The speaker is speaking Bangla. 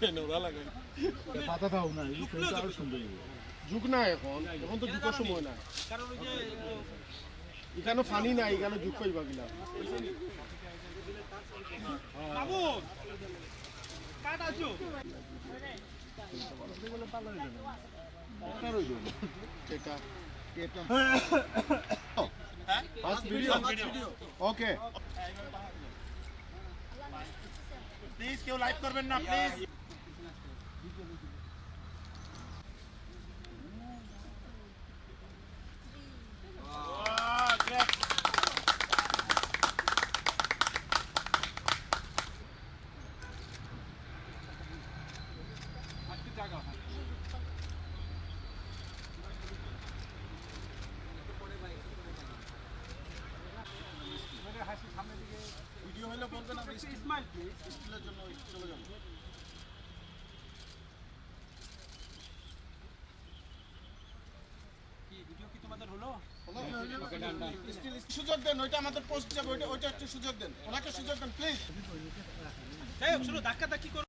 ওরা লাগাই পাতা দাও না, এই ফেলটা আরো সুন্দর হবে। যুগ না এখন তো যুগের সময় না, কারণ ওই যে এখানে ফানি নাই, এখানে যুগ পাইবা কিনা। বাবু কাট আছো এটা হ্যাঁ ফার্স্ট ভিডিও ওকে। প্লিজ কেউ লাইভ করবেন না প্লিজ ভিডিও হলে বলবেন, আমি স্মাইল প্লিজ স্টিলের জন্য চলে যাবো। কি ভিডিও কি তোমাদের হলো সুযোগ দেন, ওইটা আমাদের পোস্ট যাবে, ওইটা একটু সুযোগ দেন, ওনাকে সুযোগ দেন প্লিজ। যাই হোক শুনো ধাক্কা ধাক্কি করো